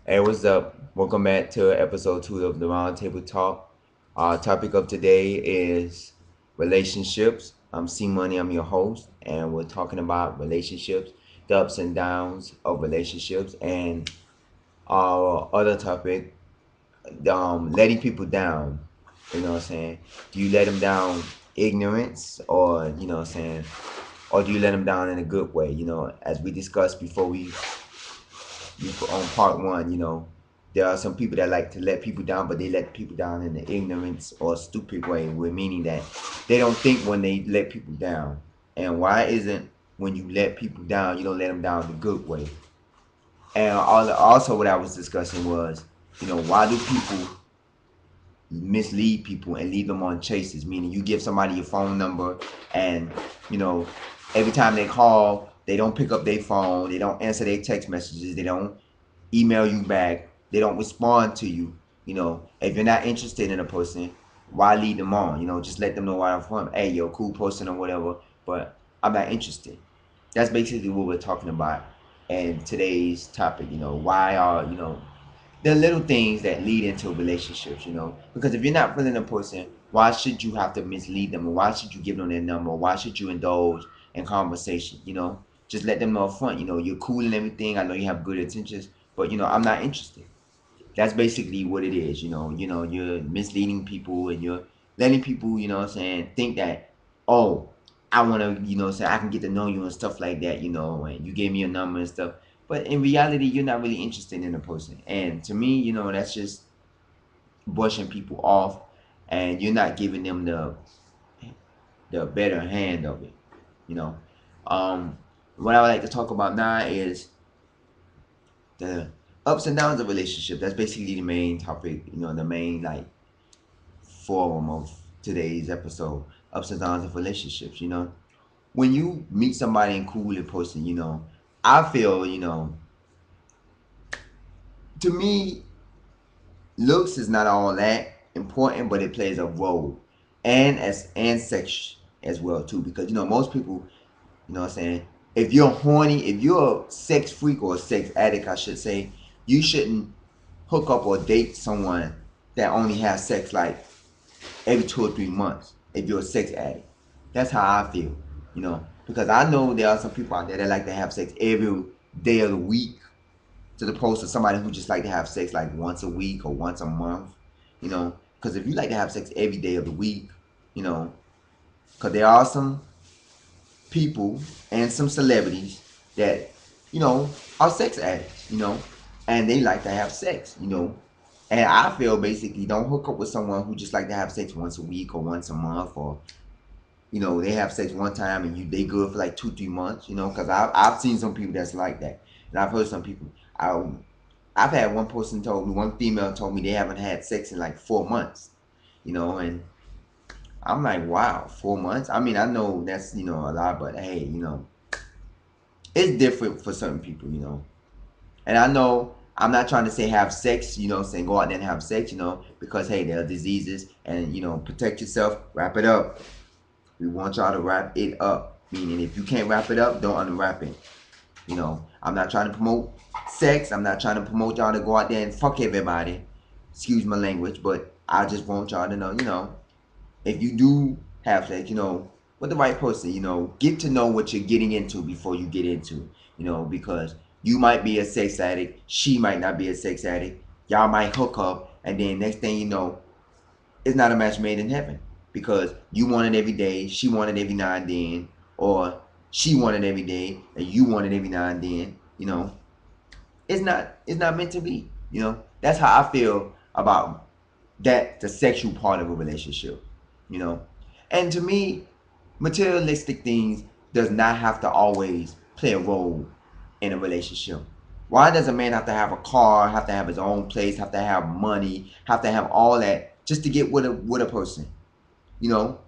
Hey, what's up? Welcome back to episode 2 of the Roundtable Talk. Our topic of today is relationships. I'm C Money, I'm your host, and we're talking about relationships, the ups and downs of relationships, and our other topic, letting people down. You know what I'm saying? Do you let them down ignorance, or, you know what I'm saying, or do you let them down in a good way? As we discussed before we on part one, there are some people that like to let people down, but they let people down in the ignorance or stupid way, with meaning that they don't think when they let people down. And why isn't when you let people down, you don't let them down the good way? And also what I was discussing was, why do people mislead people and leave them on chases? Meaning you give somebody your phone number and, you know, every time they call, they don't pick up their phone, they don't answer their text messages, they don't email you back, they don't respond to you. If you're not interested in a person, why lead them on? Just let them know where I'm from. Hey, you're a cool person or whatever, but I'm not interested. That's basically what we're talking about in today's topic. Why are, the little things that lead into relationships, because if you're not feeling a person, why should you have to mislead them, or why should you give them their number, or why should you indulge in conversation? Just let them know up front, you're cool and everything, I know you have good intentions, but I'm not interested. That's basically what it is. You're misleading people, and you're letting people, what I'm saying, think that, oh, I want to, say I can get to know you and stuff like that, and you gave me a number and stuff. But in reality, you're not really interested in a person. And to me, that's just brushing people off, and you're not giving them the better hand of it. You know, um, what I would like to talk about now is the ups and downs of relationship. That's basically the main topic. The main like forum of today's episode. Ups and downs of relationships. When you meet somebody in cool in person, I feel, to me, looks is not all that important, but it plays a role, and sex as well too. Because most people, what I'm saying, if you're horny, if you're a sex freak or a sex addict, I should say, you shouldn't hook up or date someone that only has sex like every 2 or 3 months. If you're a sex addict, that's how I feel. Because I know there are some people out there that like to have sex every day of the week, to the post of somebody who just like to have sex like once a week or once a month. Because if you like to have sex every day of the week, you know, because there are some people and some celebrities that, you know, are sex addicts, and they like to have sex. And I feel basically don't hook up with someone who just like to have sex once a week or once a month, or they have sex one time and they good for like 2 3 months, because I've seen some people that's like that, and I've heard some people. I've had one female told me they haven't had sex in like 4 months, and I'm like, wow, 4 months. I mean, I know that's a lot, but hey, it's different for certain people, and I know I'm not trying to say have sex, saying go out there and have sex, because hey, there are diseases, and protect yourself, wrap it up. We want y'all to wrap it up. Meaning, if you can't wrap it up, don't unwrap it. I'm not trying to promote sex. I'm not trying to promote y'all to go out there and fuck everybody. Excuse my language, but I just want y'all to know, if you do have sex, with the right person, get to know what you're getting into before you get into, because you might be a sex addict, she might not be a sex addict, y'all might hook up, and then next thing you know, it's not a match made in heaven, because you want it every day, she want it every now and then, or she want it every day and you want it every now and then. It's not meant to be. That's how I feel about that, the sexual part of a relationship. You know, and to me, materialistic things does not have to always play a role in a relationship. Why does a man have to have a car, have to have his own place, have to have money, have to have all that just to get with a person? You know,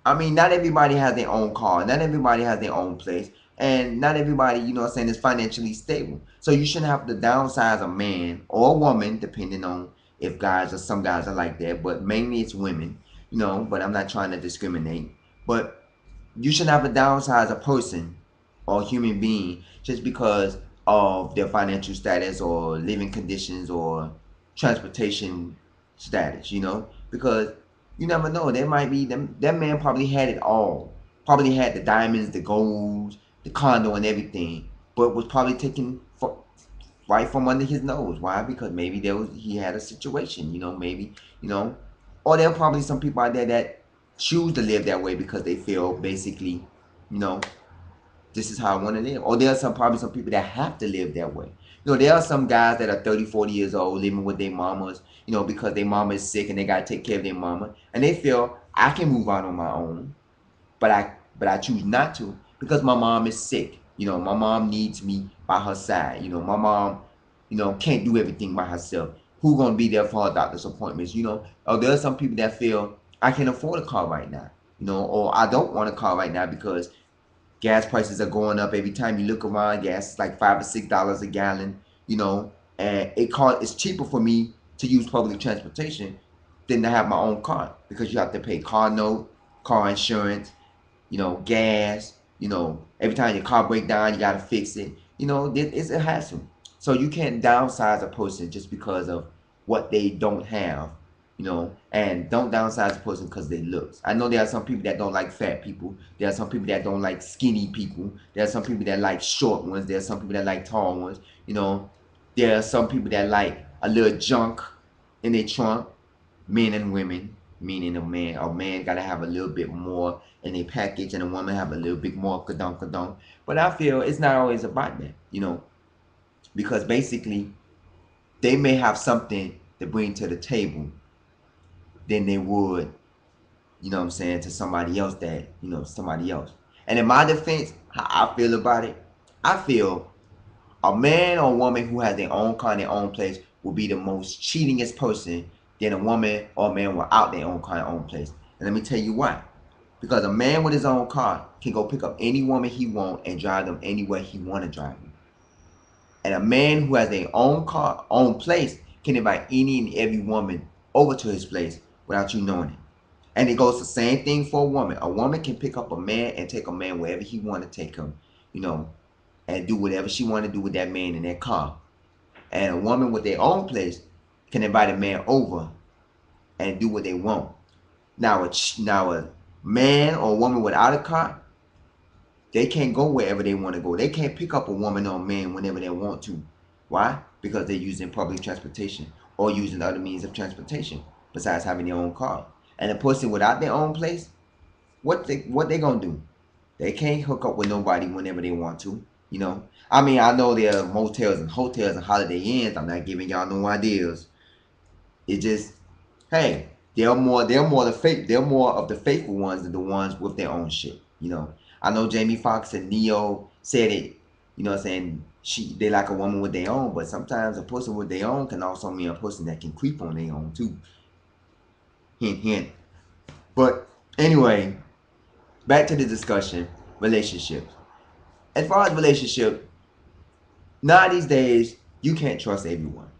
I mean, not everybody has their own car, not everybody has their own place, and not everybody, what I'm saying, is financially stable. So you shouldn't have to downsize a man or a woman, depending on if some guys are like that, but mainly it's women, but I'm not trying to discriminate. But you shouldn't have to downsize a person or a human being just because of their financial status or living conditions or transportation status, because you never know. There might be them. That man probably had it all. Probably had the diamonds, the gold, the condo, and everything, but was probably taken right from under his nose. Why? Because maybe he had a situation. Maybe or there are probably some people out there that choose to live that way because they feel basically, you know, this is how I want to live. Or there are probably some people that have to live that way. There are some guys that are 30, 40 years old living with their mamas, because their mama is sick and they got to take care of their mama. And they feel, I can move out on my own, but I choose not to because my mom is sick. My mom needs me by her side. My mom, can't do everything by herself. Who gonna be there for her doctor's appointments? Or there are some people that feel I can afford a car right now. Or I don't want a car right now because gas prices are going up. Every time you look around, gas is like $5 or $6 a gallon. And it's cheaper for me to use public transportation than to have my own car because you have to pay car note, car insurance, gas. Every time your car break down, you gotta fix it. It's a hassle. So you can't downsize a person just because of what they don't have. And don't downsize a person because they looks. I know there are some people that don't like fat people. There are some people that don't like skinny people. There are some people that like short ones. There are some people that like tall ones. There are some people that like a little junk in their trunk. Men and women, meaning a man gotta have a little bit more in a package, and a woman have a little bit more kadon kadon. But I feel it's not always about that, because basically they may have something to bring to the table than they would, what I'm saying, to somebody else somebody else. And in my defense, how I feel about it, I feel a man or woman who has their own car and their own place will be the most cheatingest person than a woman or a man without their own car and own place. And let me tell you why. Because a man with his own car can go pick up any woman he want and drive them anywhere he want to drive them. And a man who has their own car, own place, can invite any and every woman over to his place without you knowing it. And it goes the same thing for a woman. A woman can pick up a man and take a man wherever he want to take him, and do whatever she want to do with that man in that car. And a woman with their own place can invite a man over and do what they want. Now a man or a woman without a car, they can't go wherever they want to go. They can't pick up a woman or a man whenever they want to. Why? Because they're using public transportation or using other means of transportation besides having their own car. And a person without their own place, what they gonna do? They can't hook up with nobody whenever they want to. I mean, I know there are motels and hotels and Holiday Inns. I'm not giving y'all no ideas. It just, hey, they're more of the faithful ones than the ones with their own shit. I know Jamie Foxx and Neo said it. What I'm saying, they like a woman with their own, but sometimes a person with their own can also mean a person that can creep on their own too. Hint, hint. But anyway, back to the discussion, relationships. As far as relationship, now these days, you can't trust everyone.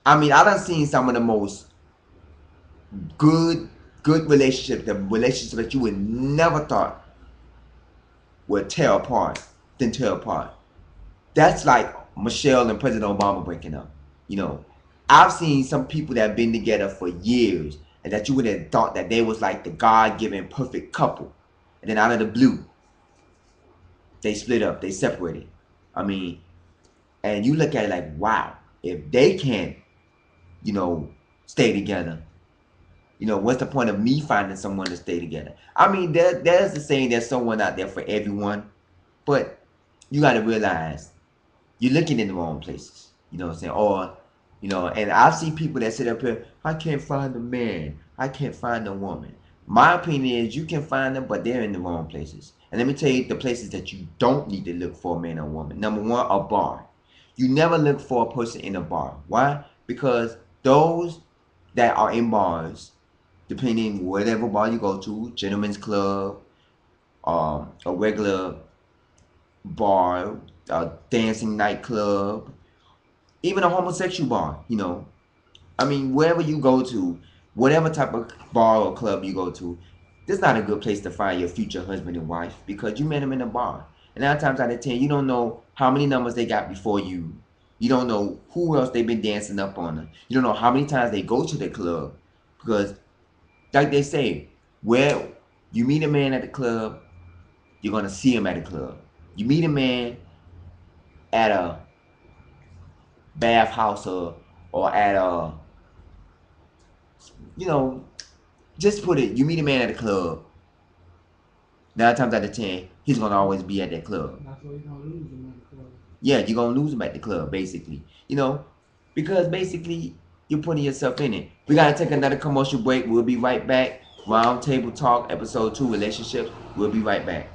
I mean, I done seen some of the most good relationships, the relationships that you would never thought would tear apart, then tear apart. That's like Michelle and President Obama breaking up. I've seen some people that have been together for years and that you would have thought that they was like the God-given perfect couple. And then out of the blue, they split up, they separated. I mean, and you look at it like, wow, if they can't, stay together, what's the point of me finding someone to stay together? I mean, there's the saying there's someone out there for everyone, but you got to realize you're looking in the wrong places. You know what I'm saying? Or, and I've seen people that sit up here, I can't find a man, I can't find a woman. My opinion is you can find them, but they're in the wrong places. And let me tell you the places that you don't need to look for a man or woman. Number one, a bar. You never look for a person in a bar. Why? Because those that are in bars, depending whatever bar you go to, gentleman's club, a regular bar, a dancing nightclub, even a homosexual bar. I mean, wherever you go to, whatever type of bar or club you go to, this is not a good place to find your future husband and wife because you met him in a bar. And 9 times out of 10, you don't know how many numbers they got before you. You don't know who else they've been dancing up on them. You don't know how many times they go to the club. Because, like they say, where you meet a man at the club, you're going to see him at the club. You meet a man at a bathhouse or at a, you know, just put it, you meet a man at a club, 9 times out of 10, he's gonna always be at that club. That's why you're gonna lose him at the club. Yeah, you're gonna lose him at the club, basically. Because basically you're putting yourself in it. We gotta take another commercial break. We'll be right back. Round Table Talk, episode 2, relationships. We'll be right back.